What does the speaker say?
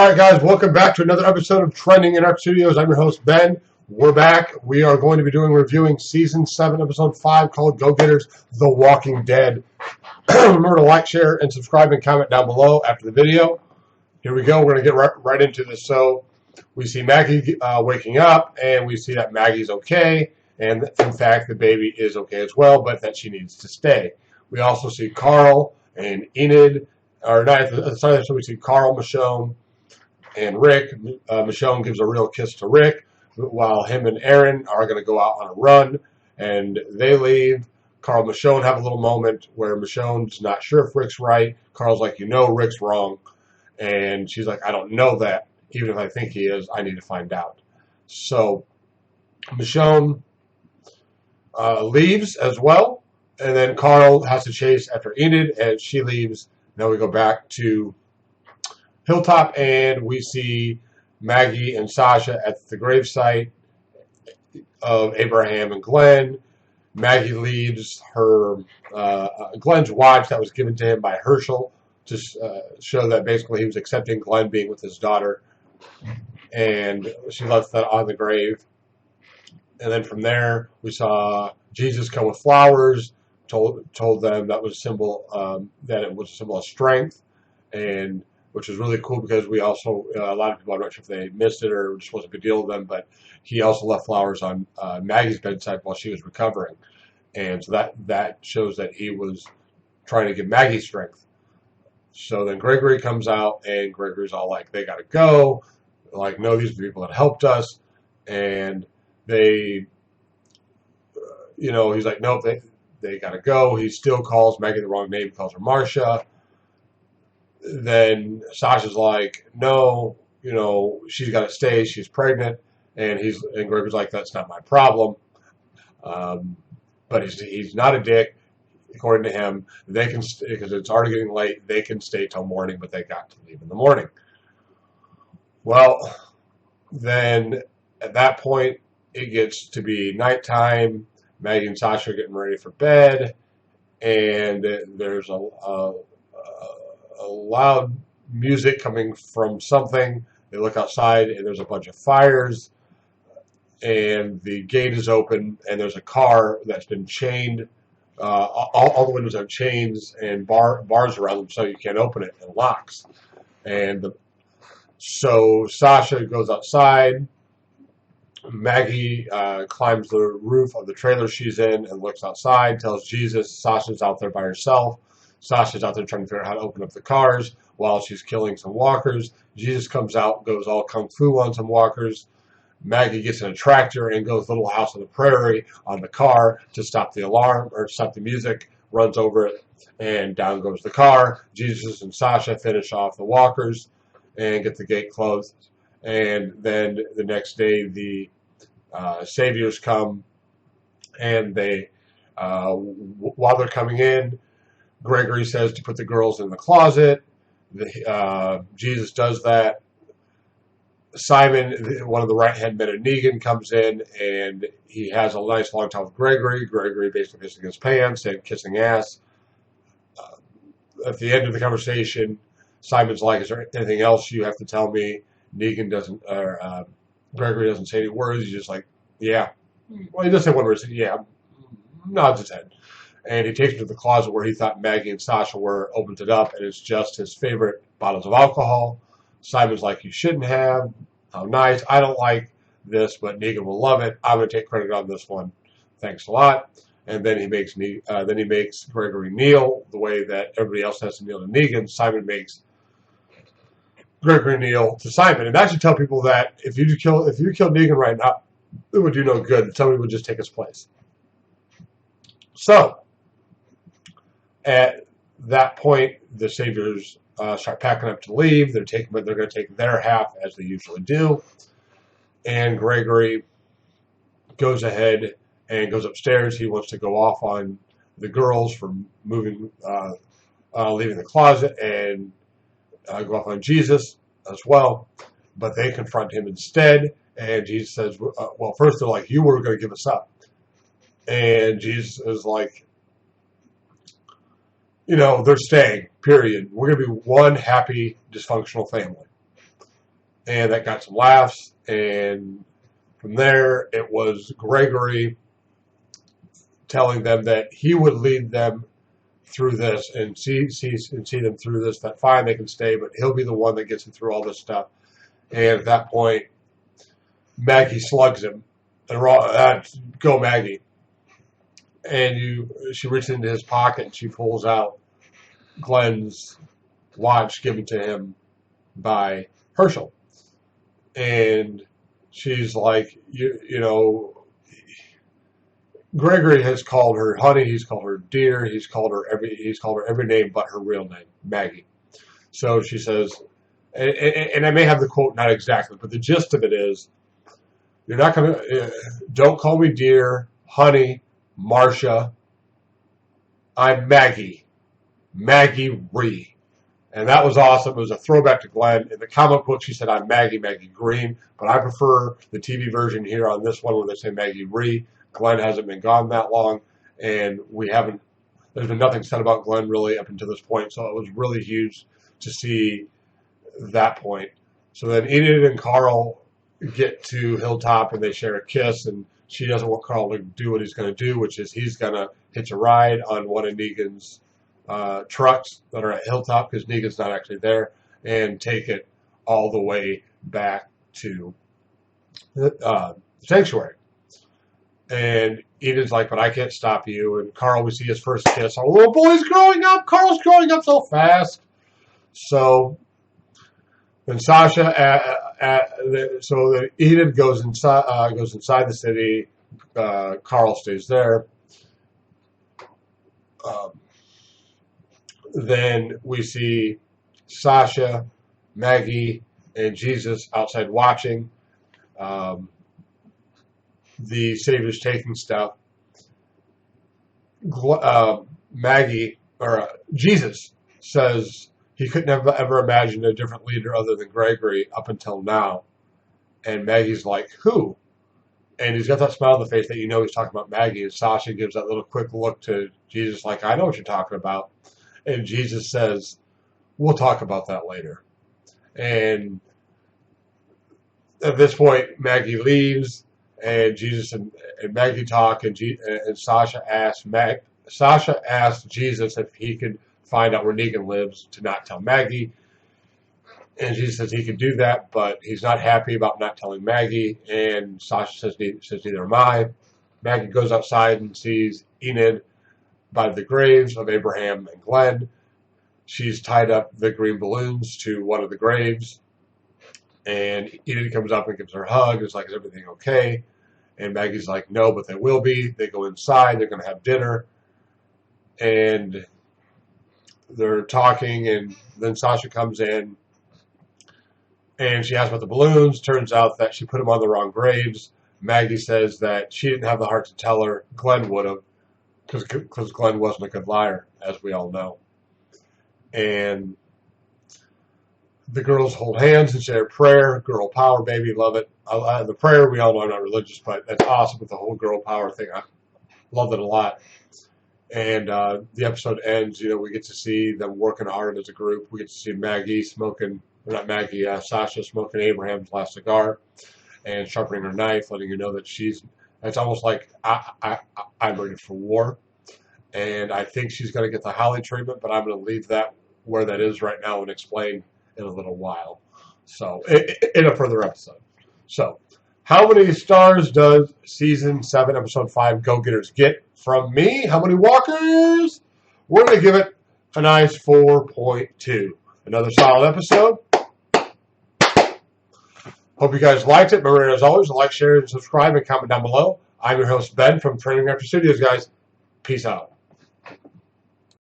Alright guys, welcome back to another episode of Trending in T.I.Studios. I'm your host Ben. We're back. We are going to be reviewing Season 7, Episode 5 called Go Getters, The Walking Dead. Remember to like, share, and subscribe and comment down below after the video. Here we go. We're going to get right into this. So we see Maggie waking up, and we see that Maggie's okay. And in fact, the baby is okay as well, but that she needs to stay. We also see Carl and Enid, or not, sorry, so we see Carl, Michonne, and Rick. Michonne gives a real kiss to Rick, while him and Aaron are going to go out on a run, and they leave. Carl and Michonne have a little moment where Michonne's not sure if Rick's right. Carl's like, Rick's wrong. And she's like, I don't know that. Even if I think he is, I need to find out. So Michonne leaves as well, and then Carl has to chase after Enid, and she leaves. Now we go back to Hilltop, and we see Maggie and Sasha at the gravesite of Abraham and Glenn. Maggie leaves her Glenn's watch that was given to him by Herschel to show that basically he was accepting Glenn being with his daughter, and she left that on the grave. And then from there, we saw Jesus come with flowers, told them that was a symbol that it was a symbol of strength, and which was really cool because we also, a lot of people, I'm not sure if they missed it or it just wasn't a big deal to them, but he also left flowers on Maggie's bedside while she was recovering. And so that shows that he was trying to give Maggie strength. So then Gregory comes out, and Gregory's all like, they got to go. Like, no, these are the people that helped us. And they, he's like, nope, they got to go. He still calls Maggie the wrong name, calls her Marcia. Then Sasha's like, no, she's got to stay. She's pregnant, and Gregory's like, that's not my problem. But he's not a dick, according to him. They can because it's already getting late. They can stay till morning, but they got to leave in the morning. Well, then at that point, it gets to be nighttime. Maggie and Sasha are getting ready for bed, and there's a loud music coming from something. They look outside, and there's a bunch of fires, and the gate is open, and there's a car that's been chained. All the windows have chains and bars around them, so you can't open it, and locks. And so Sasha goes outside. Maggie climbs the roof of the trailer she's in and looks outside, tells Jesus Sasha's out there by herself. Sasha's out there trying to figure out how to open up the cars while she's killing some walkers. Jesus comes out, goes all kung fu on some walkers. Maggie gets in a tractor and goes Little House on the Prairie on the car to stop the alarm or stop the music, runs over it, and down goes the car. Jesus and Sasha finish off the walkers and get the gate closed. And then the next day, the Saviors come, and they, while they're coming in, Gregory says to put the girls in the closet. Jesus does that. Simon, one of the right-hand men of Negan, comes in, and he has a nice long talk with Gregory. Gregory basically pissing his pants and kissing ass. At the end of the conversation, Simon's like, is there anything else you have to tell me? Negan doesn't, or Gregory doesn't say any words. He's just like, yeah. Well, he doesn't say one word. He says, yeah. Nods his head. And he takes him to the closet where he thought Maggie and Sasha were, opens it up, and it's just his favorite bottles of alcohol. Simon's like, you shouldn't have. How nice. I don't like this, but Negan will love it. I'm going to take credit on this one. Thanks a lot. And then he makes Gregory kneel the way that everybody else has to kneel to Negan. Simon makes Gregory kneel to Simon. And that should tell people that if you kill Negan right now, it would do no good. Somebody would just take his place. So, at that point, the Saviors start packing up to leave. They're going to take their half as they usually do. And Gregory goes ahead and goes upstairs. He wants to go off on the girls for leaving the closet, and go off on Jesus as well. But they confront him instead. And Jesus says, well, first they're like, you were going to give us up. And Jesus is like, they're staying, period. We're going to be one happy, dysfunctional family. and that got some laughs. And from there, it was Gregory telling them that he would lead them through this and see them through this. That fine, they can stay, but he'll be the one that gets them through all this stuff. And at that point, Maggie slugs him, and go Maggie. And she reaches into his pocket and she pulls out Glenn's watch given to him by Herschel. And she's like, you know, Gregory has called her honey, he's called her dear, he's called her every name but her real name, Maggie. So she says, and I may have the quote not exactly, but the gist of it is, you're not gonna, don't call me dear, honey, Marcia. I'm Maggie Ree. And that was awesome. It was a throwback to Glenn. In the comic book, she said, I'm Maggie Green, but I prefer the TV version here on this one where they say Maggie Ree. Glenn hasn't been gone that long, and there's been nothing said about Glenn really up until this point, so it was really huge to see that point. So then Enid and Carl get to Hilltop, and they share a kiss, and she doesn't want Carl to do what he's going to do, which is he's going to hitch a ride on one of Negan's trucks that are at Hilltop, because Negan's not actually there, and take it all the way back to the sanctuary. And Enid's like, but I can't stop you. And Carl, we see his first kiss. Our little boy's growing up. Carl's growing up so fast. So then so Enid goes inside the city. Carl stays there. Then we see Sasha, Maggie, and Jesus outside watching. The Savior's taking stuff. Jesus says he couldn't have ever imagined a different leader other than Gregory up until now. And Maggie's like, who? And he's got that smile on the face that you know he's talking about Maggie. And Sasha gives that little quick look to Jesus like, I know what you're talking about. And Jesus says, we'll talk about that later. And at this point, Maggie leaves. And Jesus and Maggie talk, and Sasha asked Jesus if he could find out where Negan lives to not tell Maggie. And Jesus says he could do that, but he's not happy about not telling Maggie. And Sasha says neither am I. Maggie goes outside and sees Enid by the graves of Abraham and Glenn. She's tied up the green balloons to one of the graves. And Enid comes up and gives her a hug. It's like, is everything okay? And Maggie's like, no, but they will be. They go inside. They're going to have dinner. And they're talking. And then Sasha comes in. And she asks about the balloons. Turns out that she put them on the wrong graves. Maggie says that she didn't have the heart to tell her. Glenn would have. Because Glenn wasn't a good liar, as we all know. And the girls hold hands and share a prayer. Girl power, baby, love it. The prayer, we all know I'm not religious, but that's awesome with the whole girl power thing. I love it a lot. And the episode ends, we get to see them working hard as a group. We get to see Sasha smoking Abraham's last cigar and sharpening her knife, letting you know that it's almost like I'm ready for war. And I think she's going to get the Holly treatment, but I'm going to leave that where that is right now and explain in a little while. So, in a further episode. So, how many stars does Season 7, Episode 5 Go-Getters get from me? How many walkers? We're going to give it a nice 4.2. Another solid episode. Hope you guys liked it. Remember, as always, like, share, and subscribe, and comment down below. I'm your host, Ben, from T.I.Studios, guys. Peace out.